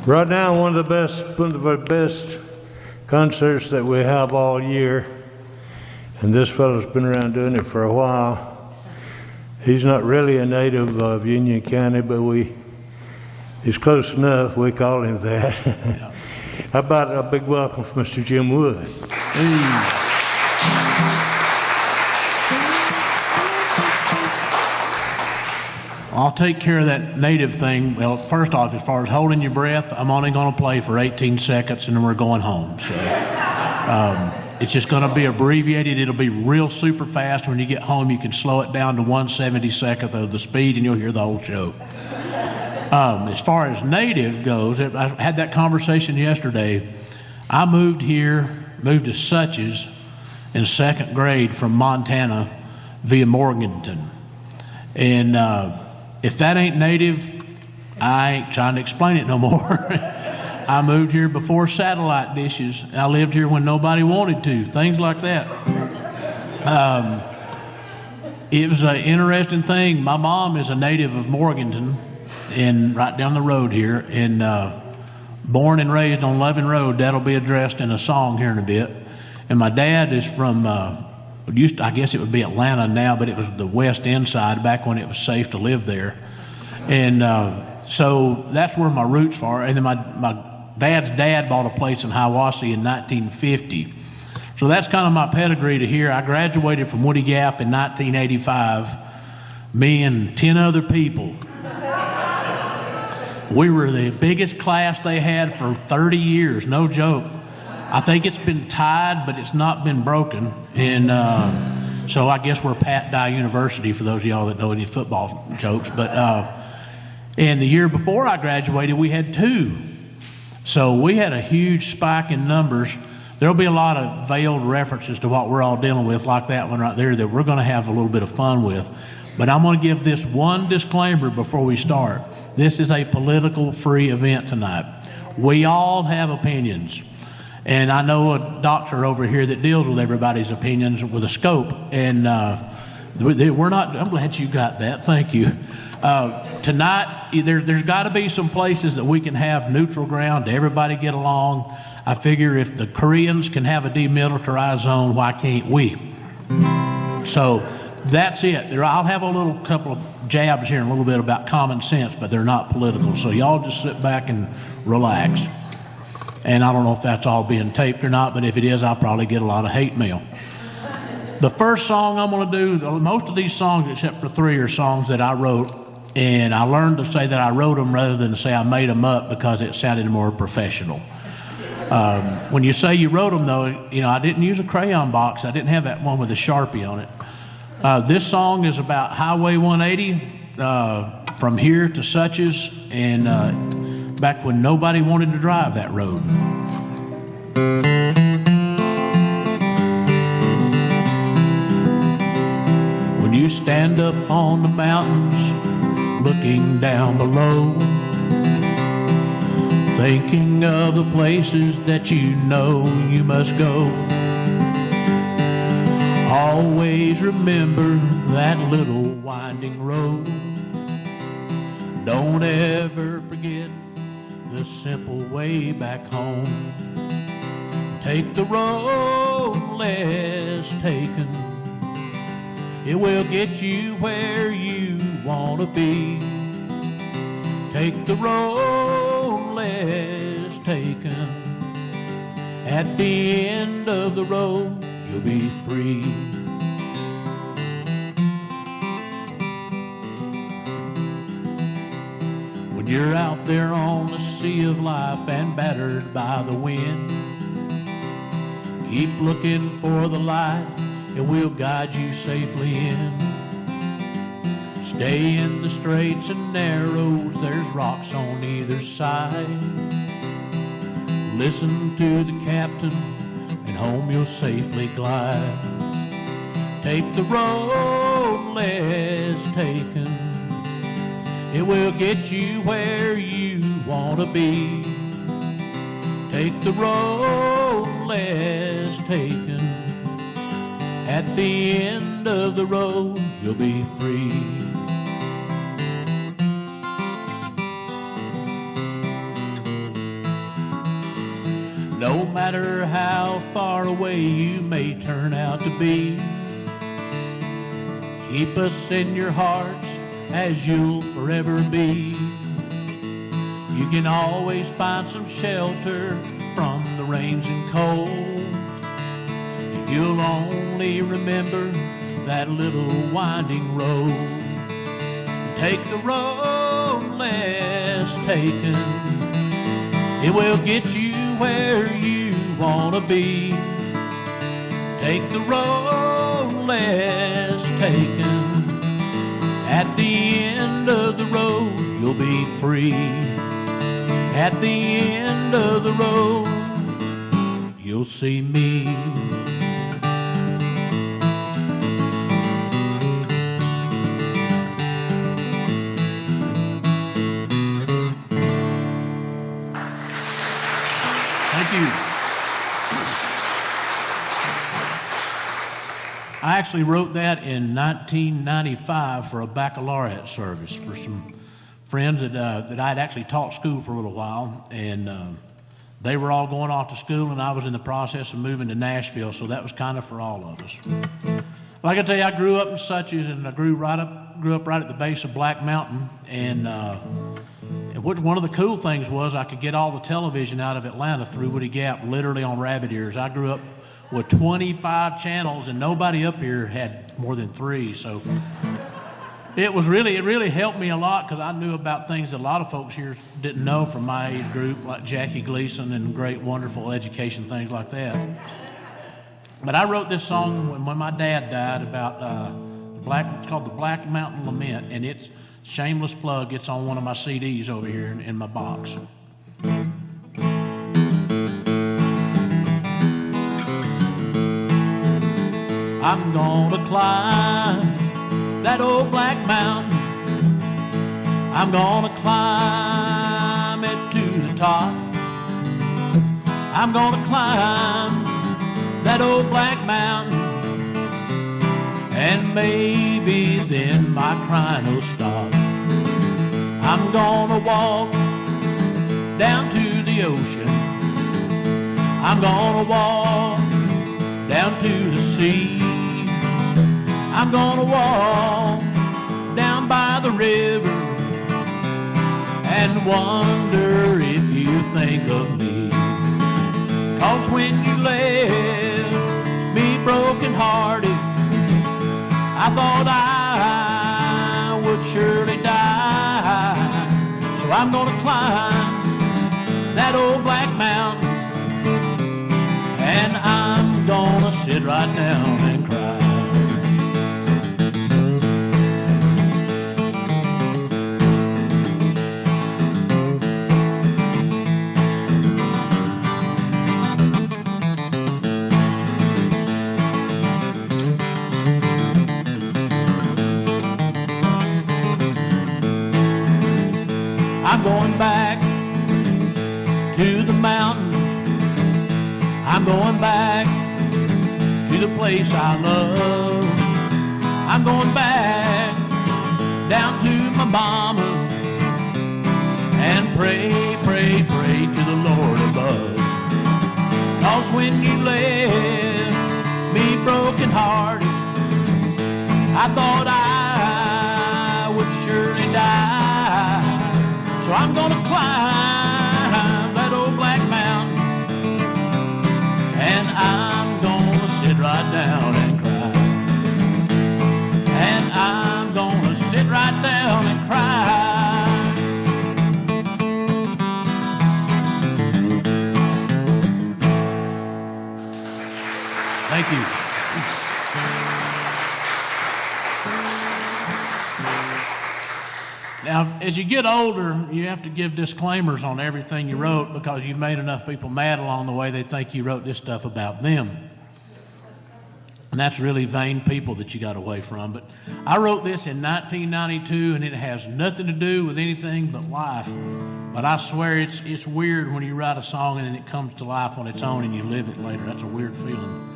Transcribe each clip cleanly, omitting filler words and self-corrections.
Right now, one of the best concerts that we have all year, and this fellow's been around doing it for a while. He's not really a native of Union County, but he's close enough. We call him that. Yeah. How about a big welcome from Mr. Jim Wood? I'll take care of that native thing. Well, first off, as far as holding your breath, I'm only going to play for 18 seconds and then we're going home. So it's just going to be abbreviated. It'll be real super fast. When you get home, you can slow it down to 1/72 of the speed and you'll hear the whole show. As far as native goes, I had that conversation yesterday. I moved to Suches in 2nd grade from Montana via Morganton. And if that ain't native, I ain't trying to explain it no more. I moved here before satellite dishes. I lived here when nobody wanted to, things like that. It was an interesting thing. My mom is a native of Morganton, and right down the road here, and born and raised on Loving Road. That'll be addressed in a song here in a bit. And my dad is from, I guess it would be Atlanta now, but it was the West End side back when it was safe to live there. And so that's where my roots are. And then my dad's dad bought a place in Hiawassee in 1950. So that's kind of my pedigree to here. I graduated from Woody Gap in 1985, me and 10 other people. We were the biggest class they had for 30 years, no joke. I think it's been tied, but it's not been broken. And so I guess we're Pat Dye University for those of y'all that know any football jokes. But and the year before I graduated, we had 2. So we had a huge spike in numbers. There'll be a lot of veiled references to what we're all dealing with, like that one right there, that we're going to have a little bit of fun with. But I'm going to give this one disclaimer before we start. This is a political free event tonight. We all have opinions. And I know a doctor over here that deals with everybody's opinions with a scope. And we're not, I'm glad you got that. Thank you. Tonight, there's got to be some places that we can have neutral ground to everybody get along. I figure if the Koreans can have a demilitarized zone, why can't we? So that's it. I'll have a couple of jabs here in a little bit about common sense, but they're not political. So y'all just sit back and relax. And I don't know if that's all being taped or not, but if it is, I'll probably get a lot of hate mail. The first song I'm going to do, most of these songs except for 3 are songs that I wrote, and I learned to say that I wrote them rather than to say I made them up because it sounded more professional. When you say you wrote them, though, I didn't use a crayon box. I didn't have that one with a Sharpie on it. This song is about Highway 180 from here to Suches, and back when nobody wanted to drive that road. When you stand up on the mountains, looking down below, thinking of the places that you know you must go, always remember that little winding road. Don't ever forget the simple way back home. Take the road less taken. It will get you where you want to be. Take the road less taken. At the end of the road, you'll be free. When you're out there on the sea of life and battered by the wind, keep looking for the light, and we'll guide you safely in. Stay in the straights and narrows, there's rocks on either side. Listen to the captain, and home you'll safely glide. Take the road less taken. It will get you where you want to be. Take the road less taken. At the end of the road, you'll be free. no matter how far away you may turn out to be. Keep us in your hearts as you'll forever be. You can always find some shelter from the rains and cold if you'll only remember that little winding road. Take the road less taken, it will get you where you want to be. Take the road less taken, at the end of the road you'll be free. At the end of the road, you'll see me. Thank you. I actually wrote that in 1995 for a baccalaureate service for some friends that I'd actually taught school for a little while, and they were all going off to school, and I was in the process of moving to Nashville, so that was kind of for all of us. Like I tell you, I grew up in Suches, and I grew up right at the base of Black Mountain, and one of the cool things was I could get all the television out of Atlanta through Woody Gap, literally on rabbit ears. I grew up with 25 channels, and nobody up here had more than 3, so it really helped me a lot because I knew about things that a lot of folks here didn't know from my age group, like Jackie Gleason and great, wonderful education, things like that. But I wrote this song when my dad died about it's called the Black Mountain Lament, and it's shameless plug. It's on one of my CDs over here in my box. I'm gonna climb that old black mountain, I'm gonna climb it to the top. I'm gonna climb that old black mountain, and maybe then my crying will stop. I'm gonna walk down to the ocean, I'm gonna walk down to the sea. I'm gonna walk down by the river and wonder if you think of me. 'Cause when you left me broken hearted, I thought I would surely die. So I'm gonna climb that old black mountain, and I'm gonna sit right down and cry. I'm going back to the mountains, I'm going back to the place I love. I'm going back down to my mama and pray to the Lord above. 'Cause when you left me broken hearted, I thought I would surely die. So I'm gonna climb that old black mountain, and I'm gonna sit right down and cry. And I'm gonna sit right down and cry. Thank you. Now, as you get older, you have to give disclaimers on everything you wrote because you've made enough people mad along the way they think you wrote this stuff about them. And that's really vain people that you got away from. But I wrote this in 1992, and it has nothing to do with anything but life. But I swear it's weird when you write a song and then it comes to life on its own and you live it later. That's a weird feeling.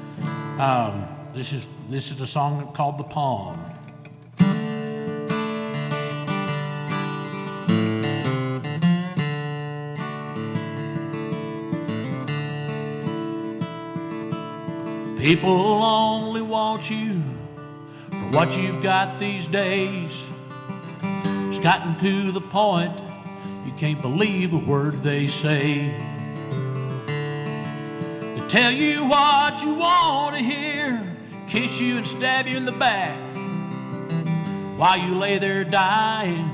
This is a song called The Palm. People only want you for what you've got these days. It's gotten to the point you can't believe a word they say. They tell you what you want to hear, kiss you and stab you in the back, while you lay there dying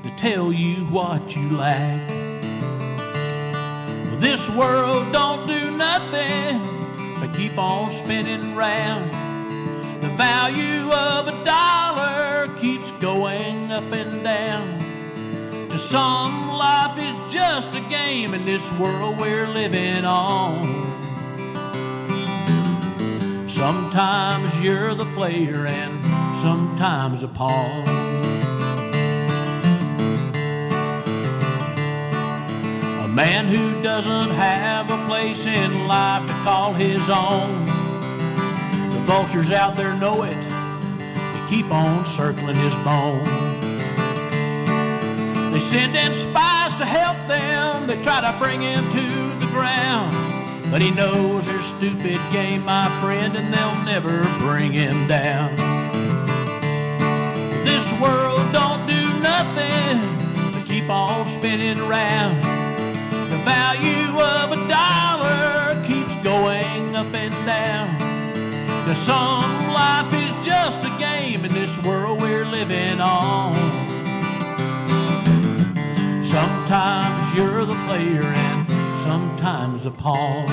to tell you what you lack. Well, this world don't do nothing but keep on spinning round. The value of $1 keeps going up and down. To some, life is just a game in this world we're living on. Sometimes you're the player and sometimes a pawn. A man who doesn't have a place in life to call his own. The vultures out there know it, they keep on circling his bone. They send in spies to help them, they try to bring him to the ground. But he knows their stupid game, my friend, and they'll never bring him down. This world don't do nothing but keep on spinning around. The value of $1 keeps going up and down. To some, life is just a game in this world we're living on. Sometimes you're the player and sometimes a pawn.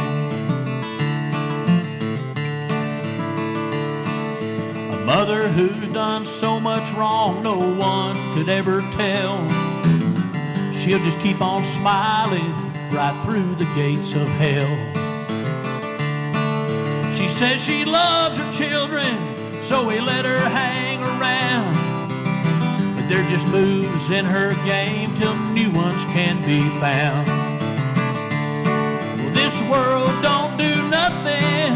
A mother who's done so much wrong no one could ever tell. She'll just keep on smiling right through the gates of hell. She says she loves her children, so we let her hang around. But they're just moves in her game till new ones can be found. Well, this world don't do nothing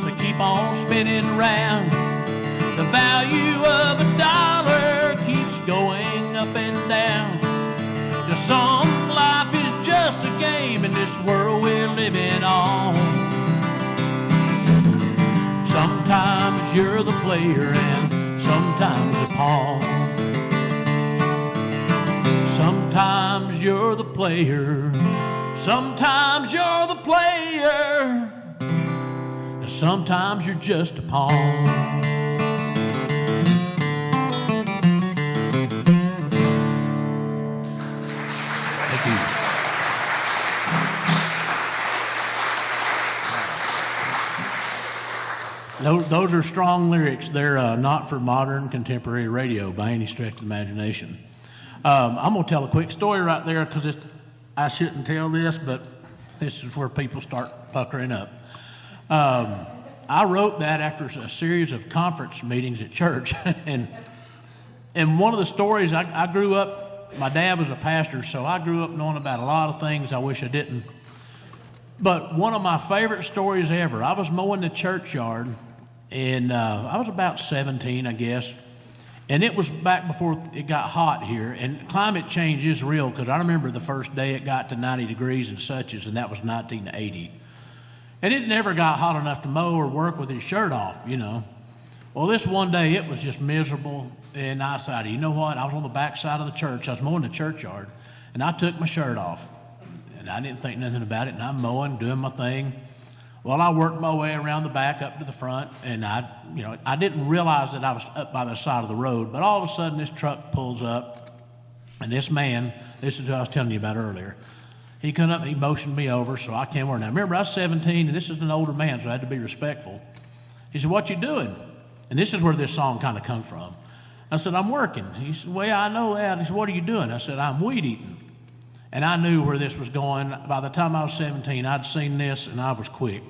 but keep on spinning round. The value of $1 keeps going up and down. To some, life is just a game in this world we're living on. Sometimes you're the player and sometimes a pawn. Sometimes you're the player, sometimes you're the player, and sometimes you're just a pawn. Those are strong lyrics. They're not for modern contemporary radio by any stretch of the imagination. I'm going to tell a quick story right there because I shouldn't tell this, but this is where people start puckering up. I wrote that after a series of conference meetings at church. and one of the stories, I grew up, my dad was a pastor, so I grew up knowing about a lot of things I wish I didn't. But one of my favorite stories ever, I was mowing the churchyard, and I was about 17, I guess, and it was back before it got hot here, and climate change is real, because I remember the first day it got to 90 degrees and such, and that was 1980. And it never got hot enough to mow or work with his shirt off, you know. Well, this one day, it was just miserable, and I decided, you know what, I was on the back side of the church, I was mowing the churchyard, and I took my shirt off. And I didn't think nothing about it, and I'm mowing, doing my thing. Well, I worked my way around the back up to the front, and I didn't realize that I was up by the side of the road, but all of a sudden this truck pulls up, and this man, this is what I was telling you about earlier, he come up and he motioned me over, so I came over. Now, remember, I was 17, and this is an older man, so I had to be respectful. He said, "What you doing?" And this is where this song kind of come from. I said, "I'm working." He said, "Well, I know that." He said, "What are you doing?" I said, "I'm weed eating." And I knew where this was going. By the time I was 17, I'd seen this, and I was quick.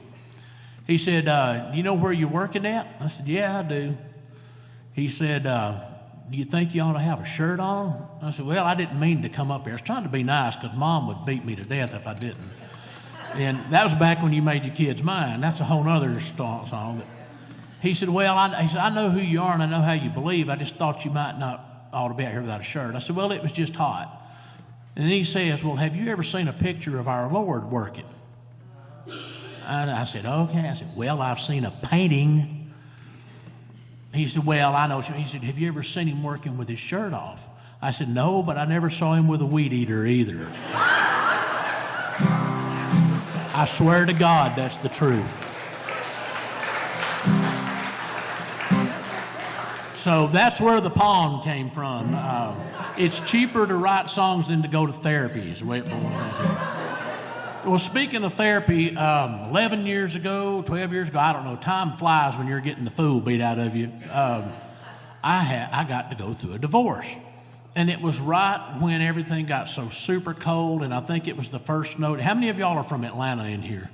He said, "Do you know where you're working at?" I said, "Yeah, I do." He said, "Do you think you ought to have a shirt on?" I said, "Well, I didn't mean to come up here. I was trying to be nice because Mom would beat me to death if I didn't." And that was back when you made your kids mine. That's a whole other song. He said, "Well, I know who you are and I know how you believe. I just thought you might not ought to be out here without a shirt." I said, "Well, it was just hot." And then he says, "Well, have you ever seen a picture of our Lord working?" I said, okay. I said, well, I've seen a painting. He said, well, I know. He said, have you ever seen him working with his shirt off? I said, no, but I never saw him with a weed eater either. I swear to God, that's the truth. So that's where the poem came from. It's cheaper to write songs than to go to therapy, is the way it boils down to. Well, speaking of therapy, 11 years ago, 12 years ago, I don't know, time flies when you're getting the fool beat out of you. I got to go through a divorce. And it was right when everything got so super cold, and I think it was the first note. How many of y'all are from Atlanta in here?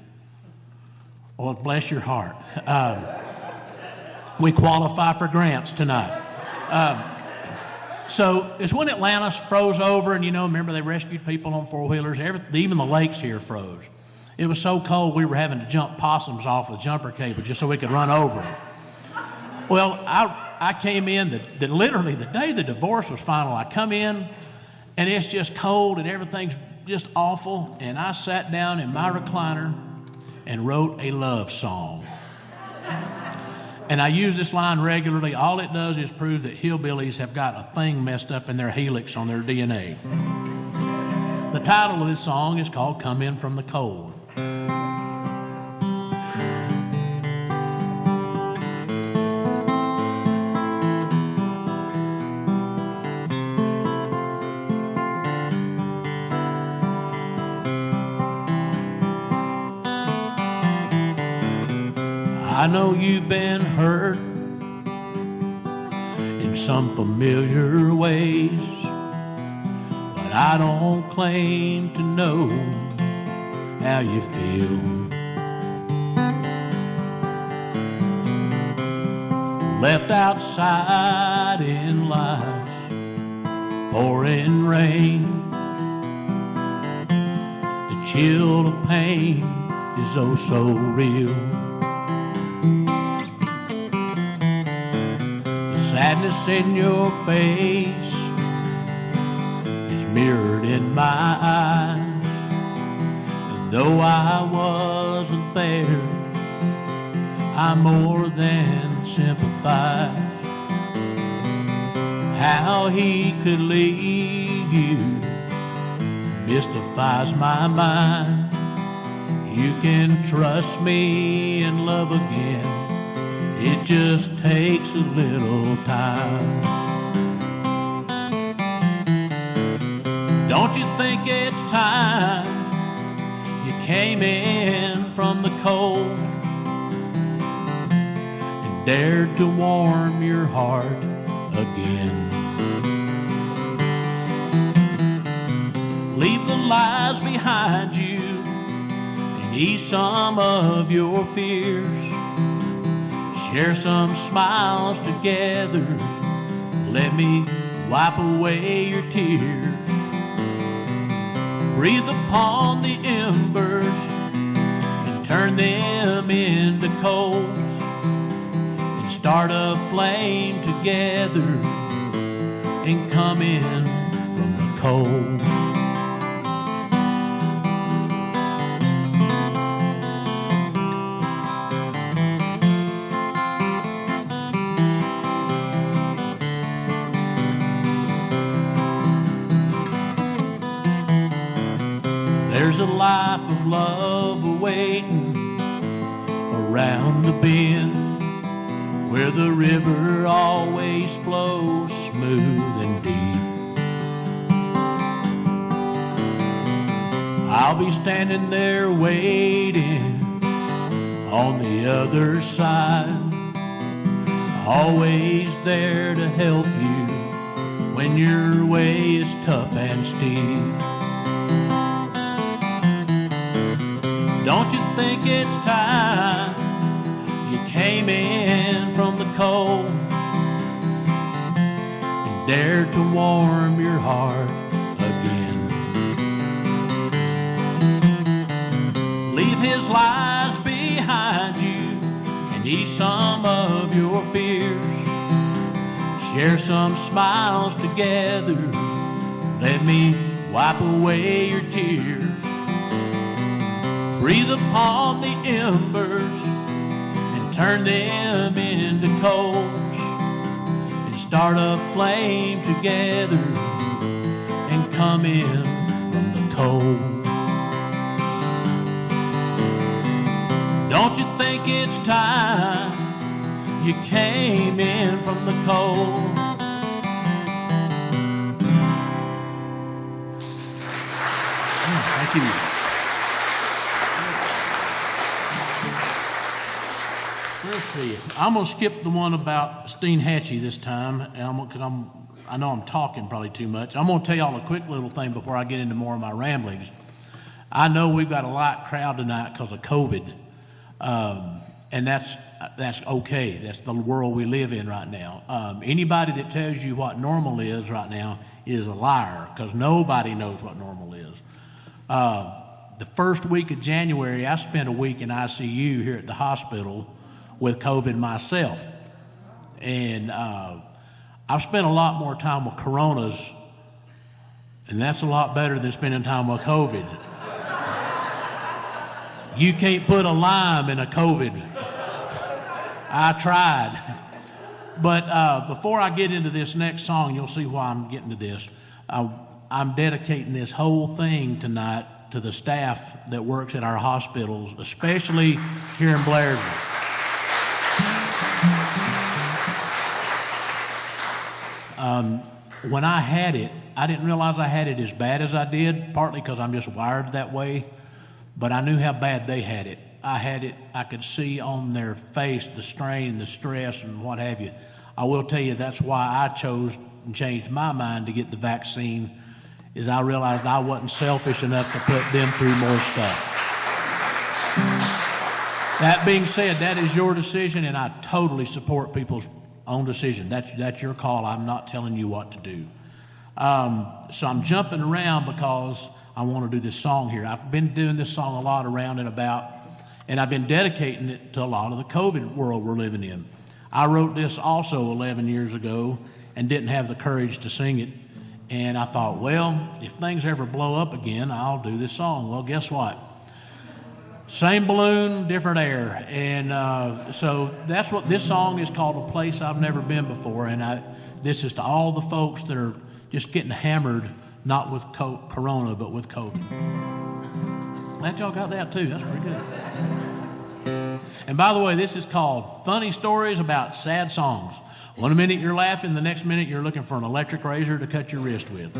Oh, bless your heart. We qualify for grants tonight. So it's when Atlanta froze over, and remember they rescued people on four-wheelers. Even the lakes here froze. It was so cold we were having to jump possums off a jumper cable just so we could run over them. Well, I came in, literally the day the divorce was final, I come in, and it's just cold, and everything's just awful, and I sat down in my recliner and wrote a love song. And I use this line regularly. All it does is prove that hillbillies have got a thing messed up in their helix on their DNA. The title of this song is called Come In From the Cold. I know you've been hurt in some familiar ways, but I don't claim to know how you feel. Left outside in life's pouring rain, the chill of pain is oh so real. Sadness in your face is mirrored in my eyes, and though I wasn't there, I more than sympathize. How he could leave you mystifies my mind. You can trust me and love again. It just takes a little time. Don't you think it's time you came in from the cold and dared to warm your heart again? Leave the lies behind you and ease some of your fears. Share some smiles together. Let me wipe away your tears. Breathe upon the embers and turn them into coals, and start a flame together and come in from the cold. There's a life of love awaiting around the bend, where the river always flows smooth and deep. I'll be standing there waiting on the other side, always there to help you when your way is tough and steep. Don't you think it's time you came in from the cold and dared to warm your heart again? Leave his lies behind you and ease some of your fears. Share some smiles together. Let me wipe away your tears. breathe upon the embers and turn them into coals, and start a flame together and come in from the cold. Don't you think it's time you came in from the cold? Thank you. Let's see. I'm gonna skip the one about Steinhatchee this time, because I know I'm talking probably too much. I'm gonna tell y'all a quick little thing before I get into more of my ramblings. I know we've got a light crowd tonight because of COVID, and that's okay. That's the world we live in right now. Anybody that tells you what normal is right now is a liar, because nobody knows what normal is. The first week of January, I spent a week in ICU here at the hospital with COVID myself. And I've spent a lot more time with coronas, and that's a lot better than spending time with COVID. You can't put a lime in a COVID. I tried. But before I get into this next song, you'll see why I'm getting to this. I'm dedicating this whole thing tonight to the staff that works at our hospitals, especially here in Blairsville. When I had it, I didn't realize I had it as bad as I did, partly because I'm just wired that way, but I knew how bad they had it. I could see on their face the strain, the stress, and what have you. I will tell you that's why I chose and changed my mind to get the vaccine, is I realized I wasn't selfish enough to put them through more stuff. That being said, that is your decision, and I totally support people's own decision. That's your call. I'm not telling you what to do. So I'm jumping around because I want to do this song here. I've been doing this song a lot around and about, and I've been dedicating it to a lot of the COVID world we're living in. I wrote this also 11 years ago and didn't have the courage to sing it. And I thought, well, if things ever blow up again, I'll do this song. Well, guess what? Same balloon, different air. And so that's what this song is called, A Place I've Never Been Before. And this is to all the folks that are just getting hammered, not with Corona, but with COVID. Glad y'all got that too. That's pretty good. And by the way, this is called Funny Stories About Sad Songs. One minute you're laughing, the next minute you're looking for an electric razor to cut your wrist with.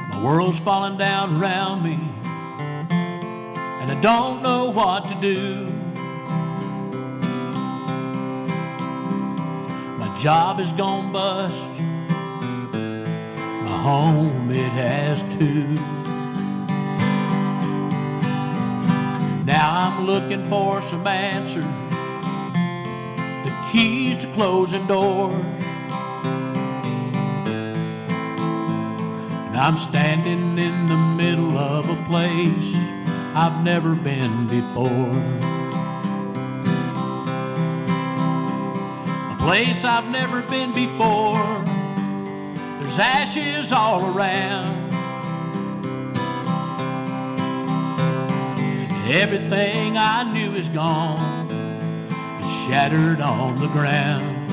My world's falling down around me, and I don't know what to do. My job is gone bust. Home it has too. Now I'm looking for some answers, the keys to closing doors, and I'm standing in the middle of a place I've never been before. A place I've never been before. There's ashes all around. Everything I knew is gone. It's shattered on the ground.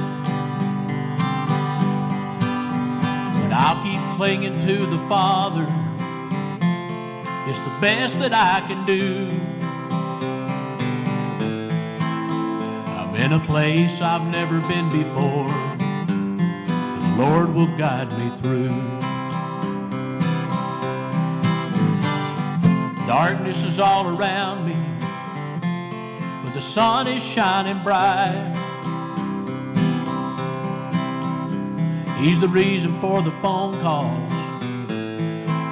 But I'll keep clinging to the Father. It's the best that I can do. I'm in a place I've never been before. Lord will guide me through. Darkness is all around me, but the sun is shining bright. He's the reason for the phone calls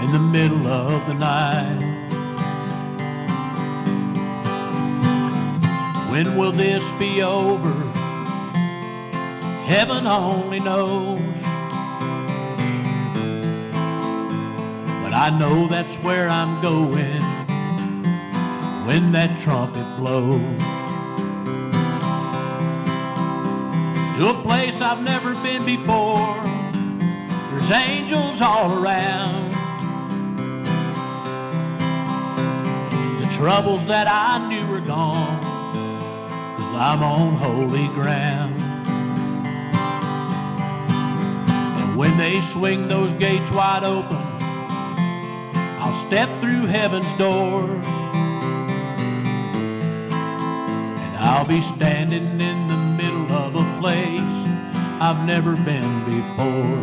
in the middle of the night. When will this be over? Heaven only knows. But I know that's where I'm going when that trumpet blows. to a place I've never been before. There's angels all around. The troubles that I knew were gone, 'cause I'm on holy ground. And when they swing those gates wide open, I'll step through heaven's door, and I'll be standing in the middle of a place I've never been before.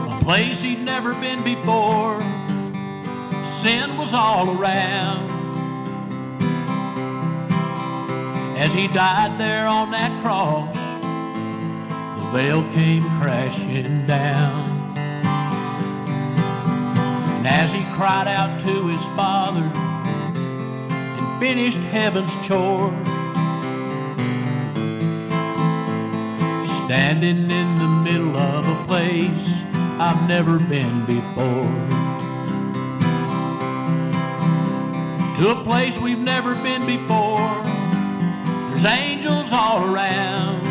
A place he'd never been before. Sin was all around. As he died there on that cross, the veil came crashing down. And as he cried out to his Father and finished heaven's chore, standing in the middle of a place I've never been before, to a place we've never been before. There's angels all around.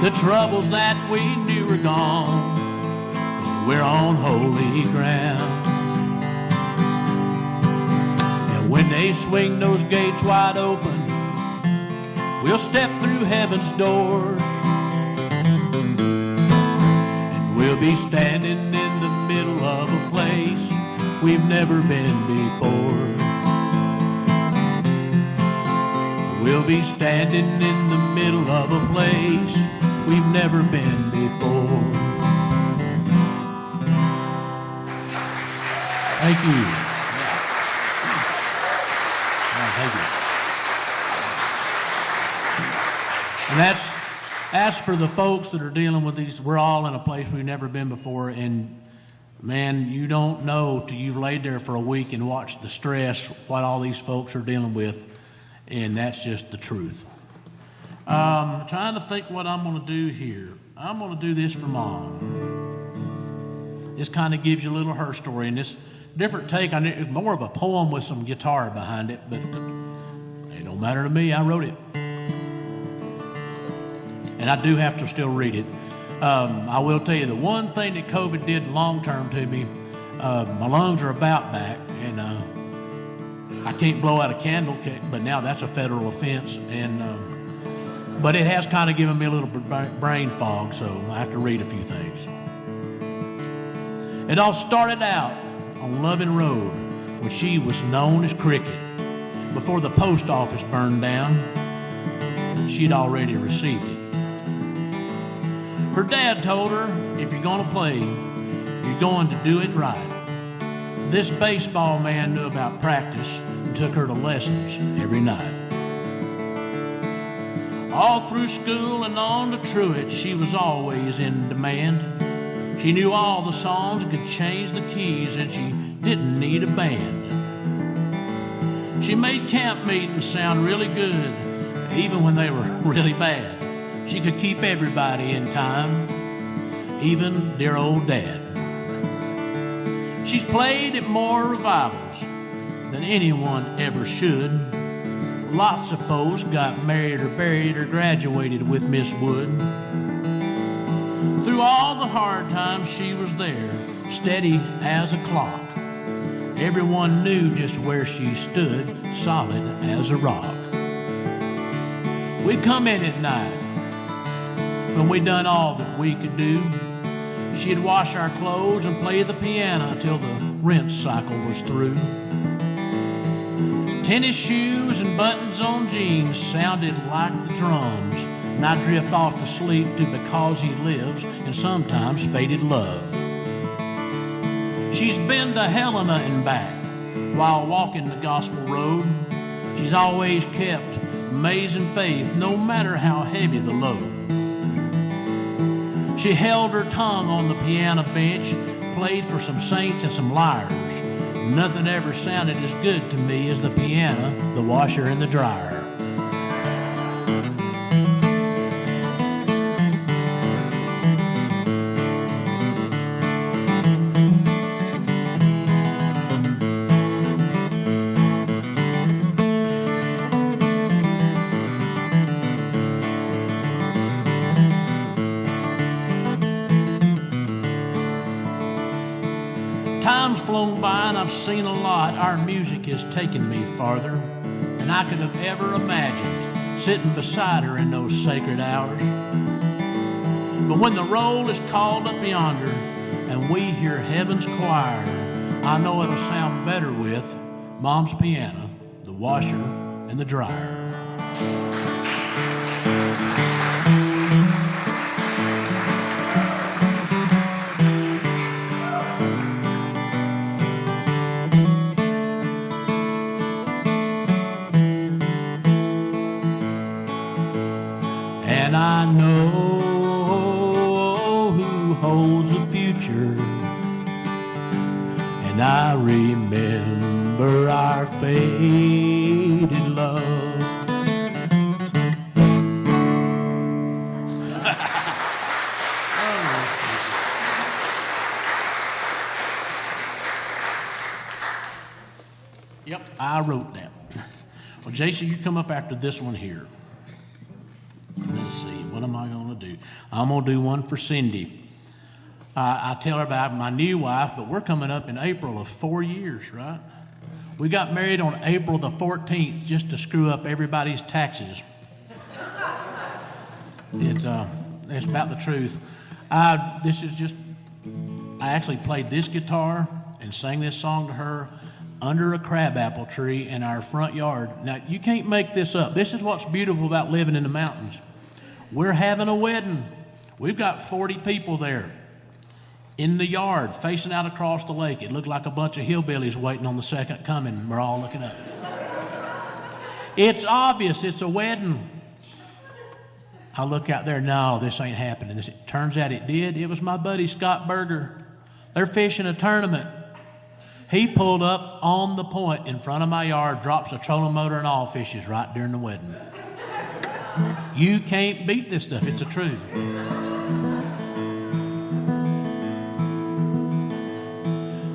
The troubles that we knew were gone. We're on holy ground. And when they swing those gates wide open, we'll step through heaven's door, and we'll be standing in the middle of a place we've never been before. We'll be standing in the middle of a place we've never been before. Thank you. Thank you. And that's for the folks that are dealing with these. We're all in a place we've never been before, and man, you don't know till you've laid there for a week and watched the stress, what all these folks are dealing with. And that's just the truth. Trying to think what I'm going to do here. I'm going to do this for Mom. This kind of gives you a little her story, and this different take on it. It's more of a poem with some guitar behind it, but it don't matter to me. I wrote it, and I do have to still read it. I will tell you the one thing that COVID did long term to me. My lungs are about back, and I can't blow out a candle, but now that's a federal offense, and but it has kind of given me a little brain fog, so I have to read a few things. It all started out on Loving Road, when she was known as Cricket. Before the post office burned down, she'd already received it. Her dad told her, if you're going to play, you're going to do it right. This baseball man knew about practice and took her to lessons every night. All through school and on to Truett, she was always in demand. She knew all the songs and could change the keys, and she didn't need a band. She made camp meetings sound really good, even when they were really bad. She could keep everybody in time, even dear old Dad. She's played at more revivals than anyone ever should. Lots of folks got married or buried or graduated with Miss Wood. Through all the hard times she was there, steady as a clock. Everyone knew just where she stood, solid as a rock. We'd come in at night, when we'd done all that we could do. She'd wash our clothes and play the piano till the rinse cycle was through. Tennis shoes and buttons on jeans sounded like the drums, and I'd drift off to sleep to Because He Lives and sometimes Faded Love. She's been to Helena and back while walking the gospel road. She's always kept amazing faith, no matter how heavy the load. She held her tongue on the piano bench, played for some saints and some liars. Nothing ever sounded as good to me as the piano, the washer, and the dryer. I've seen a lot, our music has taken me farther than I could have ever imagined, sitting beside her in those sacred hours. But when the roll is called up yonder and we hear heaven's choir, I know it'll sound better with Mom's piano, the washer, and the dryer. And I know who holds the future, and I remember our faded love. Yep, I wrote that. Well, Jacey, you come up after this one here. Let's see, what am I going to do? I'm going to do one for Cindy. I tell her about my new wife, but we're coming up in April of 4 years, right? We got married on April the 14th just to screw up everybody's taxes. It's about the truth. I actually played this guitar and sang this song to her under a crabapple tree in our front yard. Now, you can't make this up. This is what's beautiful about living in the mountains. We're having a wedding. We've got 40 people there in the yard facing out across the lake. It looked like a bunch of hillbillies waiting on the second coming. We're all looking up. It's obvious it's a wedding. I look out there, no, this ain't happening. It turns out it did. It was my buddy Scott Berger. They're fishing a tournament. He pulled up on the point in front of my yard, drops a trolling motor and all, fishes right during the wedding. You can't beat this stuff. It's the truth.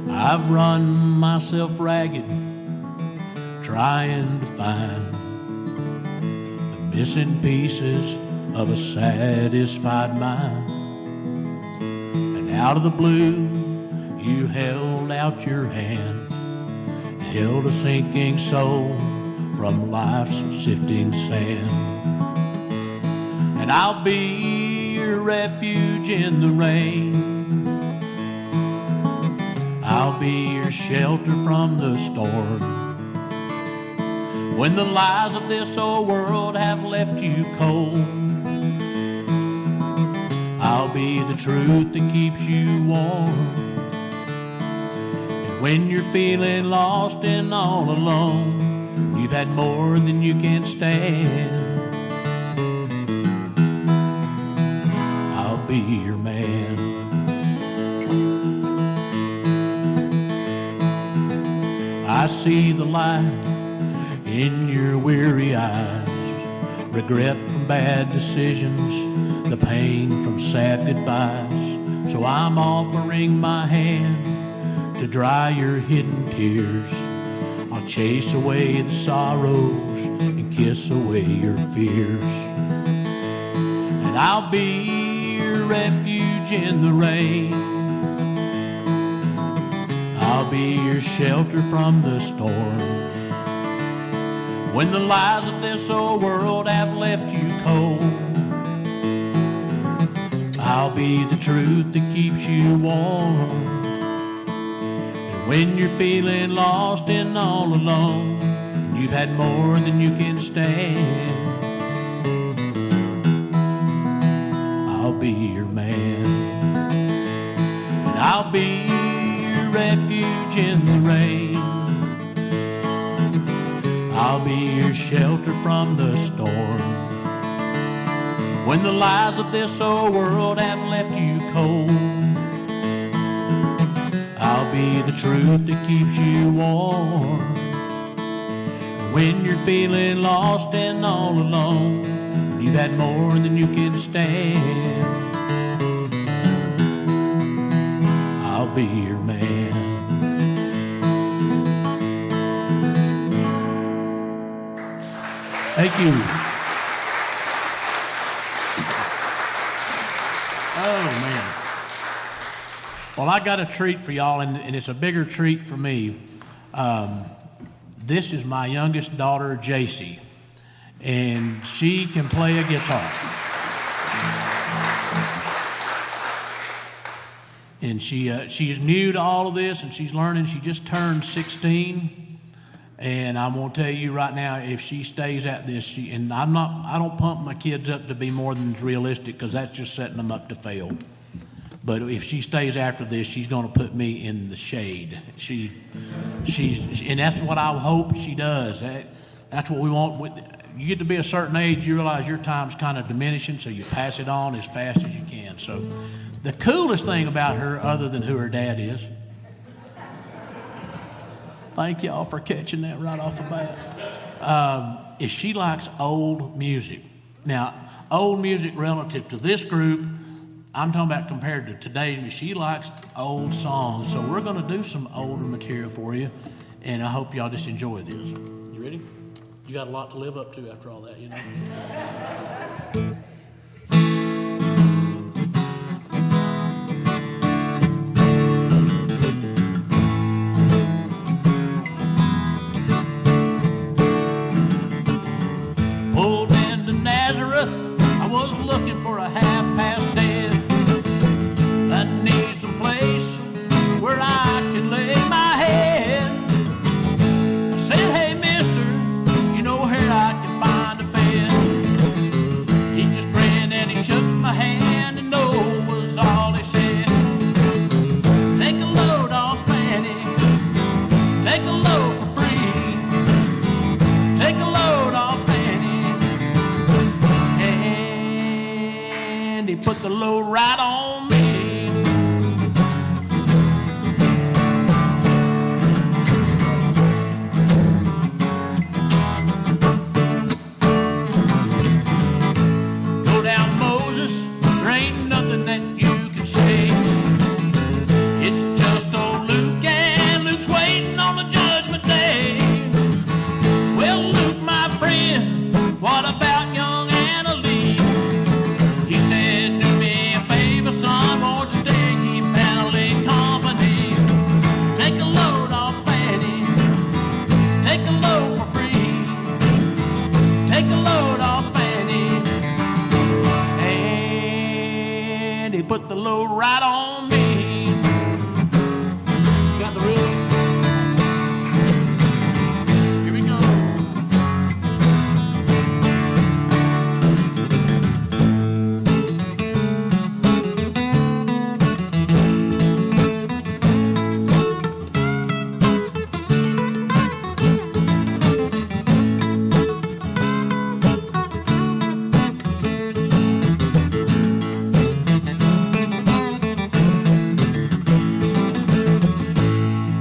I've run myself ragged trying to find the missing pieces of a satisfied mind. And out of the blue, you held out your hand, held a sinking soul from life's sifting sand. And I'll be your refuge in the rain. I'll be your shelter from the storm. When the lies of this old world have left you cold, I'll be the truth that keeps you warm. And when you're feeling lost and all alone, you've had more than you can stand, I'll be your man. I see the light in your weary eyes, regret from bad decisions, the pain from sad goodbyes. So I'm offering my hand to dry your hidden tears. I'll chase away the sorrows and kiss away your fears. And I'll be your refuge in the rain. I'll be your shelter from the storm. When the lies of this old world have left you cold, I'll be the truth that keeps you warm. And when you're feeling lost and all alone, you've had more than you can stand, I'll be your man. And I'll be your refuge in the rain. I'll be your shelter from the storm. When the lies of this old world have left you cold, I'll be the truth that keeps you warm. When you're feeling lost and all alone, you've had more than you can stand, I'll be your man. Thank you. Oh, man. Well, I got a treat for y'all, and it's a bigger treat for me. This is my youngest daughter, Jacey, and she can play a guitar. And she's new to all of this, and she's learning. She just turned 16, and I'm gonna tell you right now, if she stays at this, and I don't pump my kids up to be more than realistic, because that's just setting them up to fail. But if she stays after this, she's gonna put me in the shade. And that's what I hope she does. That's what we want. You get to be a certain age, you realize your time's kind of diminishing, so you pass it on as fast as you can. So the coolest thing about her, other than who her dad is, thank y'all for catching that right off the bat, is she likes old music. Now, old music relative to this group, I'm talking about compared to today's music. She likes old songs, so we're going to do some older material for you, and I hope y'all just enjoy this. You ready? You got a lot to live up to after all that, you know. Pulled into Nazareth, I was looking for a half-past dead. I need some place where I can lay my head. I said, hey, mister, you know where I can find a bed? He just grinned and he shook my hand, and no was all he said. Take a load off Fanny, take a load for free. Take a load off Fanny, and he put the load right on me. Go down, Moses, there ain't nothing that you can say. It's just old Luke, and Luke's waiting on the judgment day. Well, Luke, my friend, what about young Anna Lee? He said, do me a favor, son, won't you stay, keep Anna Lee company. Take a load off Fanny, take a load for free. Take a load off Fanny, and he put the load right on me. You got the rhythm? Here we go.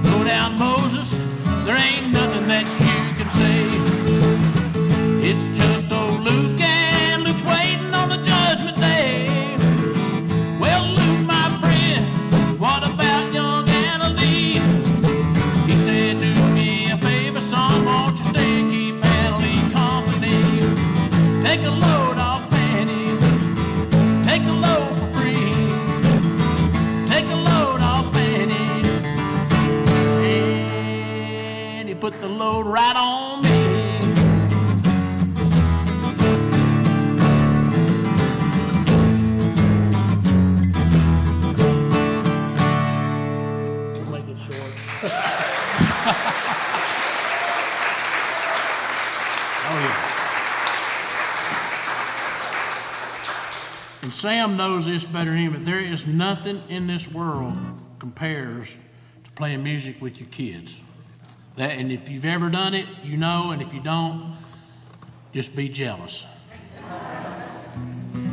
Go down, Moses, there ain't nothing that you can say. It's just old Luke, and Luke's waiting on the judgment day. Well, Luke, my friend, what about young Anna Lee? He said, do me a favor, son, won't you stay, keep Anna Lee company. Take a load off Fanny, take a load for free. Take a load off Fanny, and he put the load right on me. We'll make it short. Oh, yeah. And Sam knows this better than him, but there is nothing in this world compares to playing music with your kids. And if you've ever done it, you know, and if you don't, just be jealous.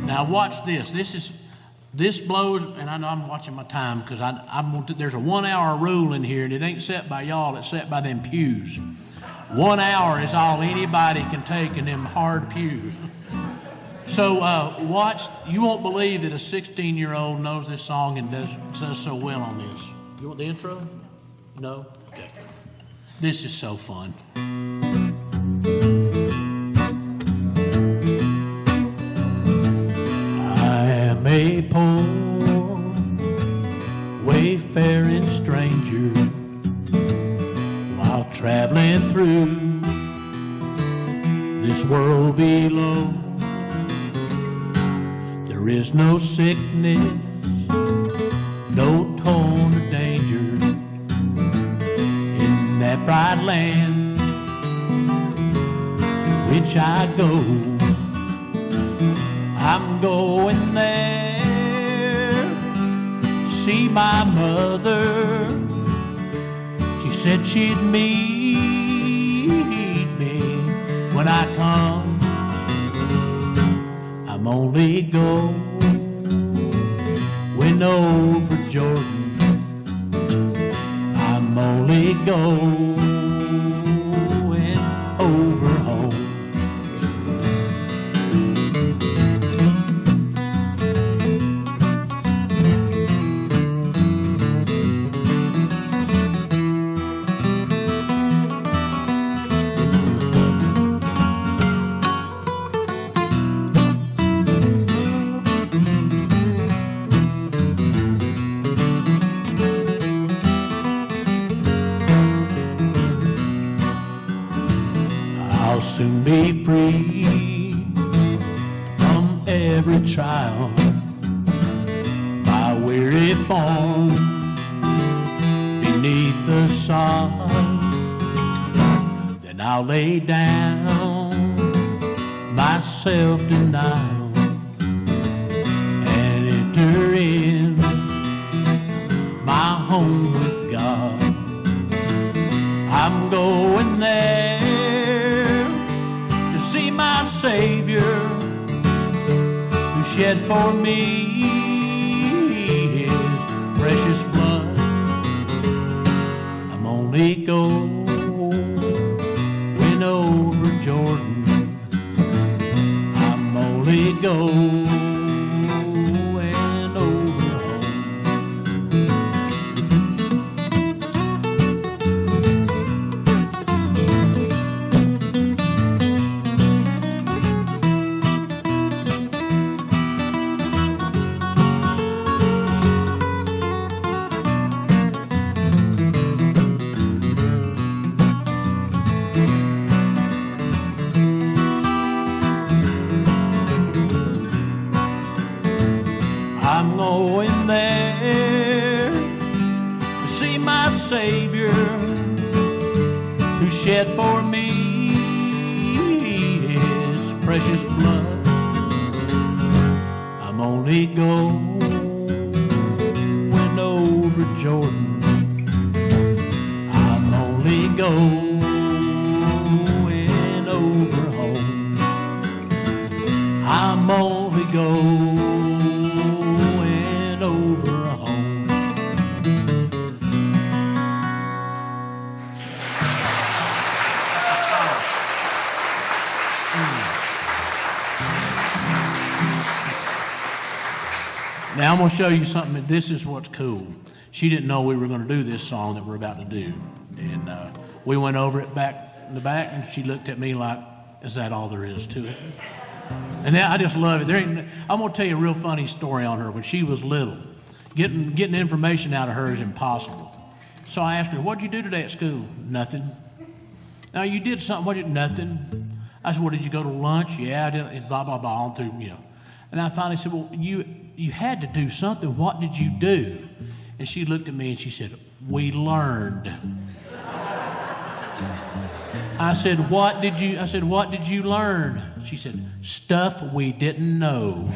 Now watch this. This blows, and I know I'm watching my time because there's a 1 hour rule in here, and it ain't set by y'all, it's set by them pews. 1 hour is all anybody can take in them hard pews. So watch, you won't believe that a 16-year-old knows this song and does so well on this. You want the intro? No? Okay. This is so fun. I am a poor, stranger while traveling through this world below. There is no sickness, no toll or danger in that bright land to which I go. I'm going there to see my mother. She said she'd meet me when I come. I'm only going over Jordan. I'm only going over home. Soon be free from every trial, my weary form beneath the sun. Then I'll lay down my self-denial and enter in my home with God. I'm going there see my Savior who shed for me his precious blood. I'm only going over Jordan. I'm only going over home. I'm going there to see my Savior who shed for me his precious blood. I'm only going over Jordan. I'm only going over home. I'm only going over home. Now I'm going to show you something. This is what's cool. She didn't know we were going to do this song that we're about to do. And we went over it back in the back, and she looked at me like, is that all there is to it? And now I just love it. I'm going to tell you a real funny story on her. When she was little, getting information out of her is impossible. So I asked her, what'd you do today at school? Nothing. Now, you did something. What did nothing? I said, well, did you go to lunch? Yeah, I did. And blah, blah, blah, on through, you know. And I finally said, well, you had to do something. What did you do? And she looked at me and she said, we learned. I said, what did you learn? She said, stuff we didn't know.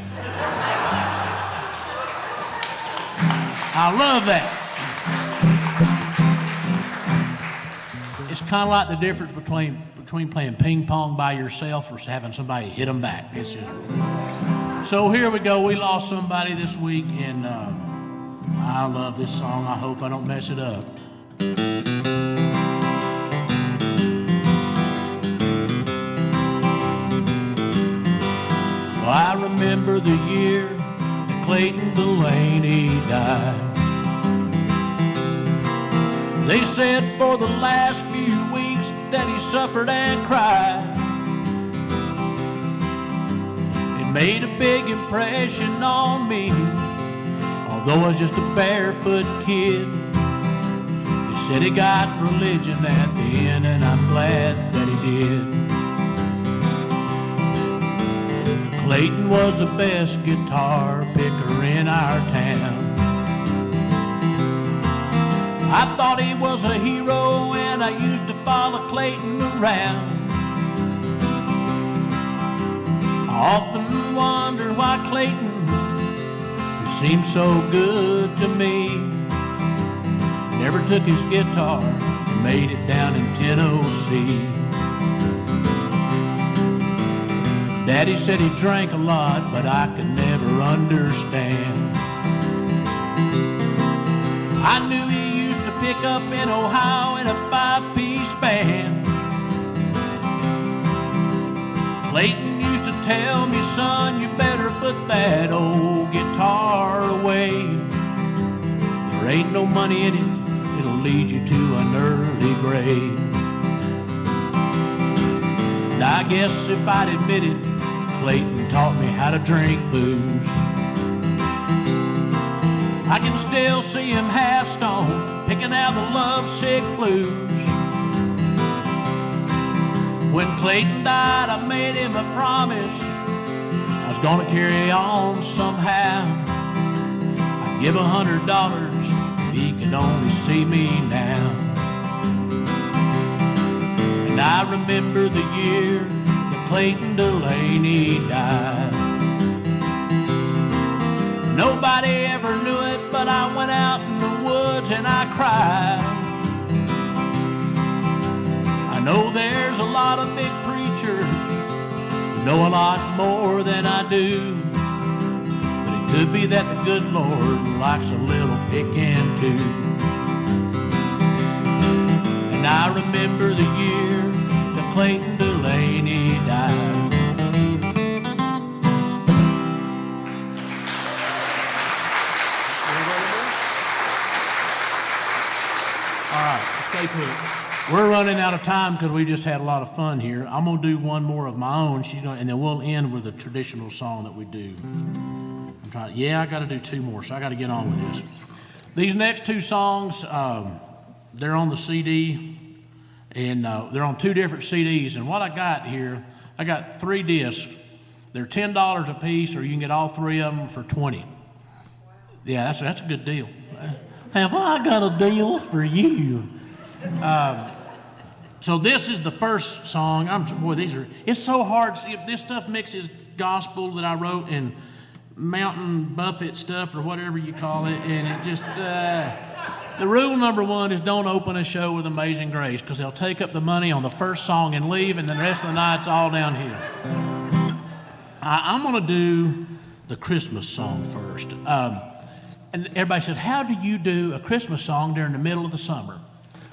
I love that. It's kind of like the difference between playing ping pong by yourself or having somebody hit them back. It's just... So here we go. We lost somebody this week, and I love this song. I hope I don't mess it up. Well, I remember the year that Clayton Delaney died. They said for the last few weeks that he suffered and cried. It made a big impression on me, although I was just a barefoot kid. Said he got religion at the end, and I'm glad that he did. Clayton was the best guitar picker in our town. I thought he was a hero, and I used to follow Clayton around. I often wonder why Clayton seemed so good to me. Never took his guitar and made it down in Tennessee. Daddy said he drank a lot, but I could never understand. I knew he used to pick up in Ohio in a 5-piece band. Clayton used to tell me, son, you better put that old guitar away. There ain't no money in it, it'll lead you to an early grave. And I guess if I'd admit it, Clayton taught me how to drink booze. I can still see him half stoned, picking out the lovesick blues. When Clayton died, I made him a promise I was gonna carry on somehow. I'd give $100 if he could only see me now. And I remember the year that Clayton Delaney died. Nobody ever knew it, but I went out in the woods and I cried. I know there's a lot of big preachers who know a lot more than I do, but it could be that the good Lord likes a little picking too. And I remember the year that Clayton Delaney died. All right, stay put. We're running out of time because we just had a lot of fun here. I'm going to do one more of my own, and then we'll end with a traditional song that we do. I got to do two more, so I got to get on with this. These next two songs, they're on the CD, and they're on two different CDs. And what I got here, I got 3 discs. They're $10 a piece, or you can get all 3 of them for $20. Yeah, that's a good deal. Have I got a deal for you? So this is the first song. It's so hard to see if this stuff mixes gospel that I wrote and mountain buffet stuff or whatever you call it, and it just, the rule number 1 is don't open a show with Amazing Grace, because they'll take up the money on the first song and leave, and then the rest of the night's all downhill. I'm going to do the Christmas song first. And everybody says, how do you do a Christmas song during the middle of the summer?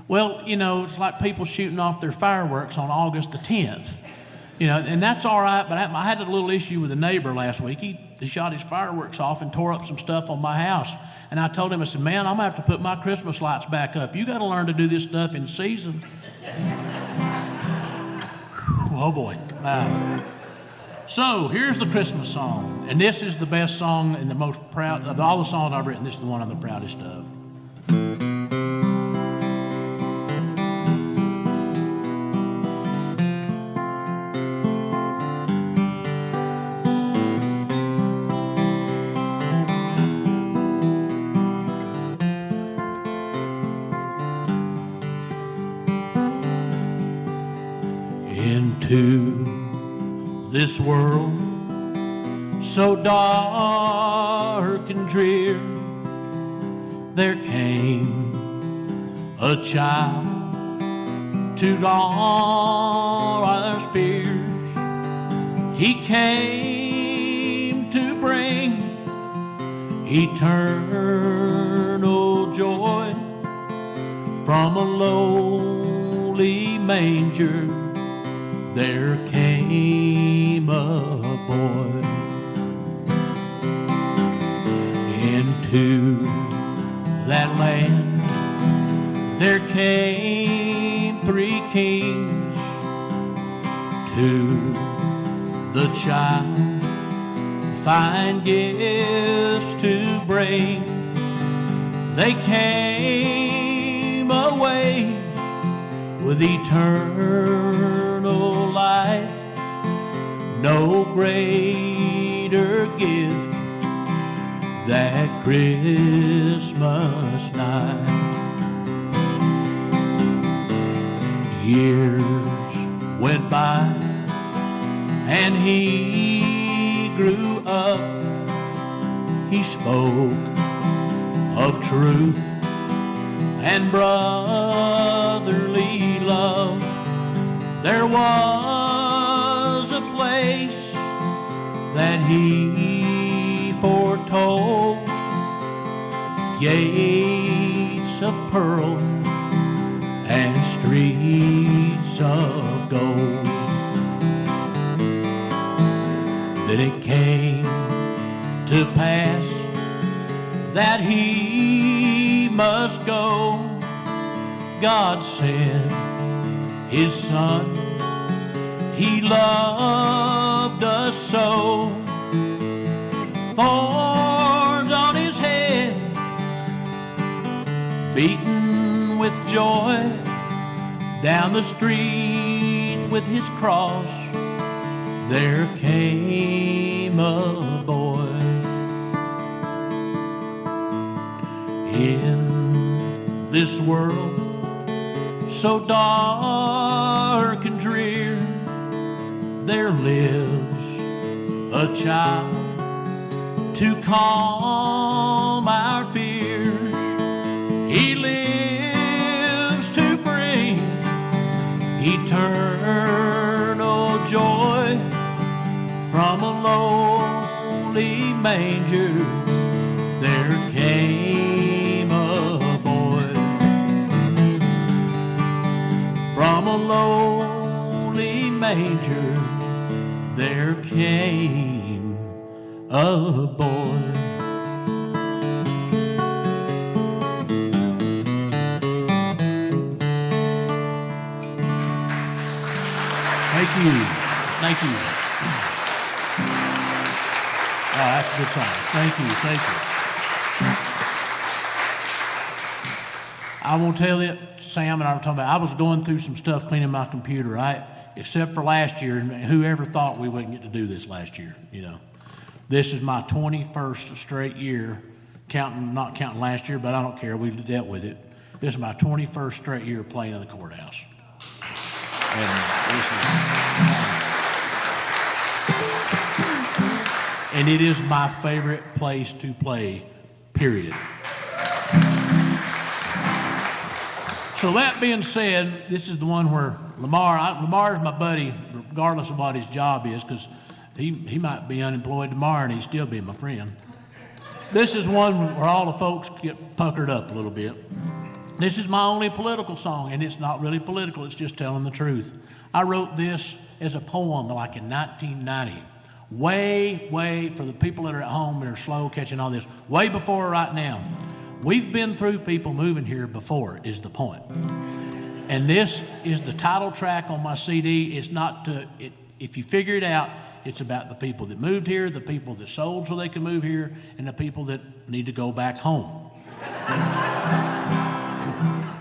Well, it's like people shooting off their fireworks on August the 10th. And that's all right, but I had a little issue with a neighbor last week. He shot his fireworks off and tore up some stuff on my house. And I told him, I said, man, I'm going to have to put my Christmas lights back up. You got to learn to do this stuff in season. Oh, boy. So here's the Christmas song. And this is the best song and the most proud of all the songs I've written. This is the one I'm the proudest of. Into this world so dark and drear, there came a child to all our fears. He came to bring eternal joy from a lowly manger. There came a boy. Into that land there came 3 kings. To the child fine gifts to bring. They came away with eternal life. No greater gift that Christmas night. Years went by and he grew up. He spoke of truth and brotherly love. There was a place that he foretold, gates of pearl and streets of gold. Then it came to pass that he must go. God sent his son, he loved us so. Thorns on his head, beaten with joy, down the street with his cross there came a boy. In this world so dark and drear, there lives a child to calm our fears. He lives to bring eternal joy. From a lowly manger there came a boy. From a lowly manger there came a boy. Thank you. Thank you. Oh, that's a good song. Thank you. Thank you. I will tell you, Sam and I were talking about, I was going through some stuff cleaning my computer, right? Except for last year, and whoever thought we wouldn't get to do this last year, you know. This is my 21st straight year, not counting last year, but I don't care, we've dealt with it. This is my 21st straight year playing in the courthouse. And it is my favorite place to play, period. So that being said, this is the one where Lamar's my buddy, regardless of what his job is, because he might be unemployed tomorrow and he'd still be my friend. This is one where all the folks get puckered up a little bit. This is my only political song, and it's not really political, it's just telling the truth. I wrote this as a poem like in 1990. Way, for the people that are at home that are slow catching all this, way before right now. We've been through people moving here before, is the point. And this is the title track on my CD. It's not if you figure it out, it's about the people that moved here, the people that sold so they can move here, and the people that need to go back home.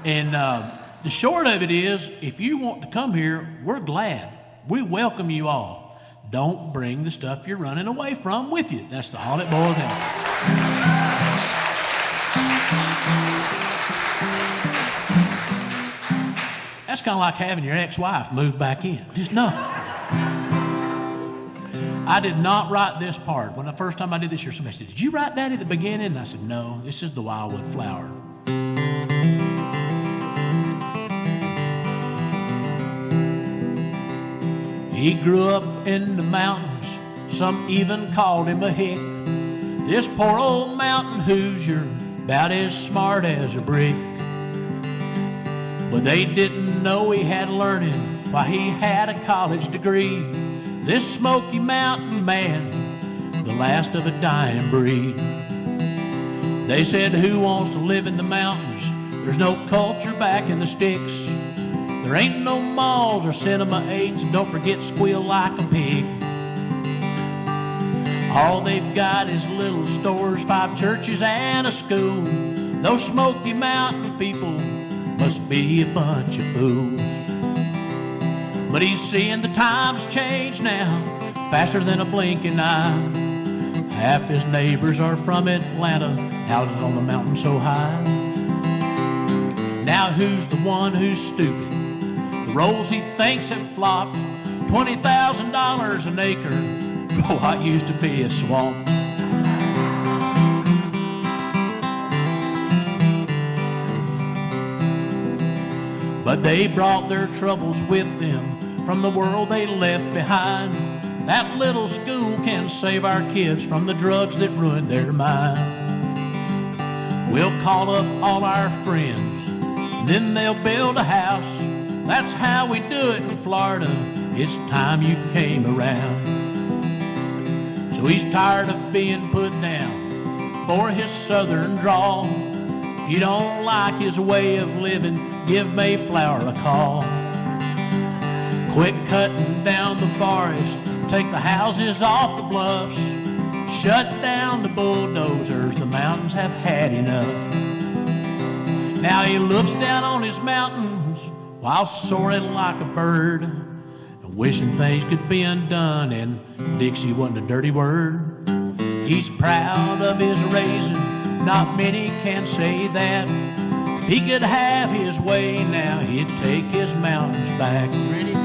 And the short of it is, if you want to come here, we're glad. We welcome you all. Don't bring the stuff you're running away from with you. That's all it boils down to. That's kind of like having your ex-wife move back in. Just no. I did not write this part. When the first time I did this year, somebody said, "Did you write that at the beginning?" And I said, "No, this is the Wildwood Flower." He grew up in the mountains, some even called him a hick. This poor old mountain Hoosier, about as smart as a brick. But they didn't know he had learning, why he had a college degree. This Smoky Mountain Man, the last of a dying breed. They said, who wants to live in the mountains? There's no culture back in the sticks. There ain't no malls or cinema aids, and don't forget squeal like a pig. All they've got is little stores, 5 churches and a school. Those Smoky Mountain people must be a bunch of fools. But he's seeing the times change now, faster than a blinking eye. Half his neighbors are from Atlanta, houses on the mountain so high. Now who's the one who's stupid? The roles he thinks have flopped, $20,000 an acre, what used to be a swamp. But they brought their troubles with them from the world they left behind. That little school can save our kids from the drugs that ruined their mind. We'll call up all our friends, then they'll build a house. That's how we do it in Florida. It's time you came around. So he's tired of being put down for his southern drawl. If you don't like his way of living, give Mayflower a call. Quit cutting down the forest, take the houses off the bluffs, shut down the bulldozers, the mountains have had enough. Now he looks down on his mountains while soaring like a bird, and wishing things could be undone and Dixie wasn't a dirty word. He's proud of his raising, not many can say that. If he could have his way now, he'd take his mountains back. Ready?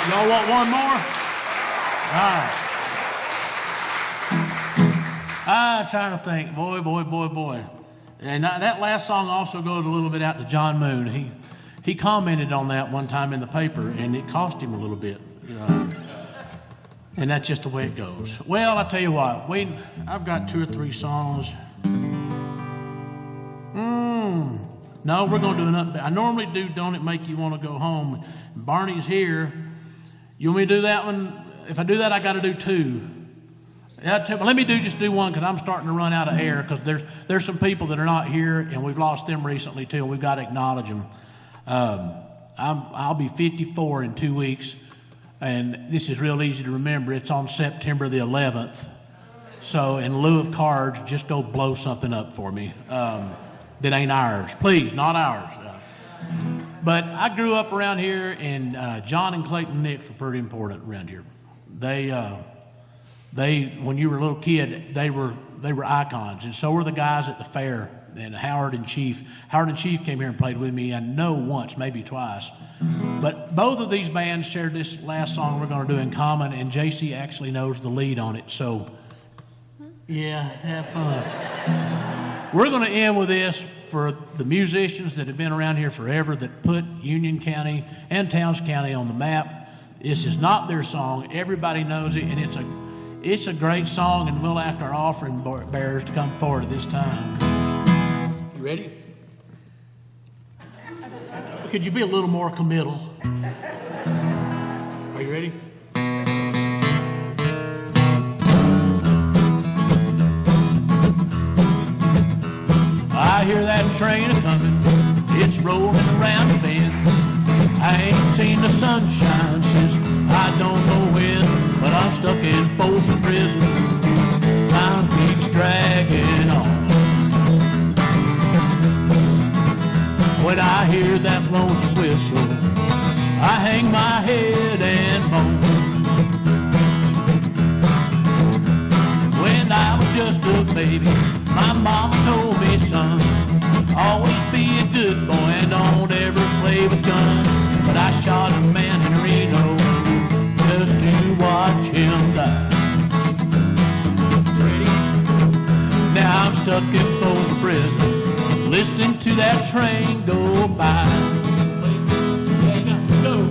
Y'all want one more? All right. I'm trying to think. Boy. And that last song also goes a little bit out to John Moon. He commented on that one time in the paper, and it cost him a little bit. And that's just the way it goes. Well, I tell you what. I've got 2 or 3 songs. No, we're going to do an update. I normally do Don't It Make You Want to Go Home. Barney's here. You want me to do that one? If I do that, I got to do 2. Let me just do one, because I'm starting to run out of air, because there's some people that are not here, and we've lost them recently too, and we've got to acknowledge them. I'll be 54 in 2 weeks, and this is real easy to remember. It's on September the 11th. So in lieu of cards, just go blow something up for me. That ain't ours. Please, not ours. But I grew up around here, and John and Clayton Nix were pretty important around here. They, when you were a little kid, they were icons, and so were the guys at the fair. And Howard and Chief came here and played with me. I know once, maybe twice. But both of these bands shared this last song we're going to do in common, and Jacey actually knows the lead on it. So, yeah, have fun. We're going to end with this for the musicians that have been around here forever, that put Union County and Towns County on the map. This is not their song. Everybody knows it, and it's a great song, and we'll ask our offering bearers to come forward at this time. You ready? Could you be a little more committal? Are you ready? I hear that train a-comin', it's rolling around the bend. I ain't seen the sunshine since I don't know when, but I'm stuck in Folsom prison. Time keeps dragging on. When I hear that lonesome whistle, I hang my head and moan. When I was just a baby, my mama told me, son, always be a good boy and don't ever play with guns. But I shot a man in Reno just to watch him die. Ready? Now I'm stuck in Folsom prison, listening to that train go by. Go.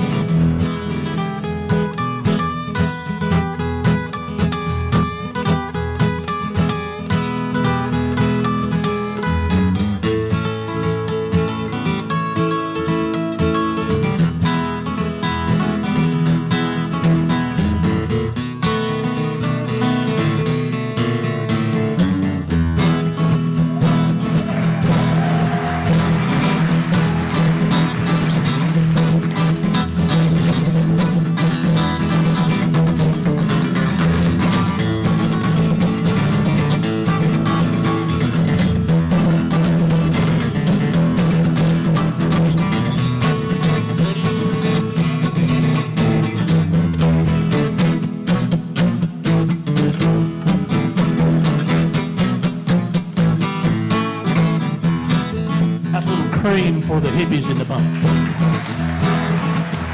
cream for the hippies in the bunk.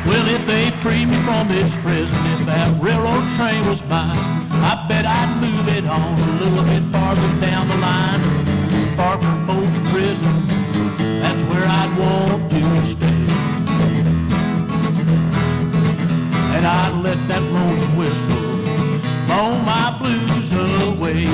Well, if they free me from this prison, if that railroad train was mine, I bet I'd move it on a little bit farther down the line, far from Folsom Prison. That's where I'd want to stay. And I'd let that lonesome whistle blow my blues away.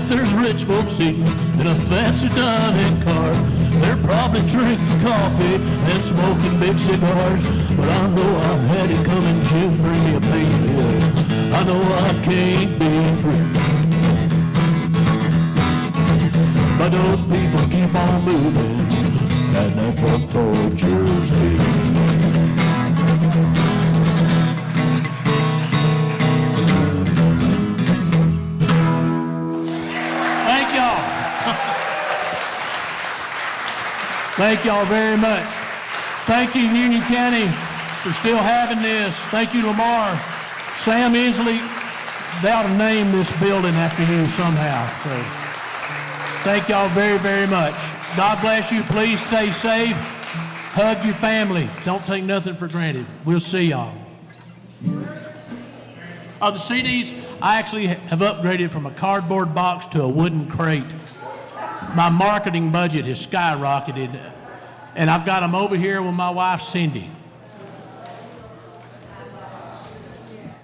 There's rich folks eating in a fancy dining car. They're probably drinking coffee and smoking big cigars. But I know I've had it coming, Jim, bring me a payday. I know I can't be free. But those people keep on moving, and that's what tortures me. Thank y'all very much. Thank you, Union County, for still having this. Thank you, Lamar. Sam Inslee, they ought to name this building after you somehow. So, thank y'all very, very much. God bless you. Please stay safe. Hug your family. Don't take nothing for granted. We'll see y'all. Oh, the CDs, I actually have upgraded from a cardboard box to a wooden crate. My marketing budget has skyrocketed, and I've got them over here with my wife, Cindy.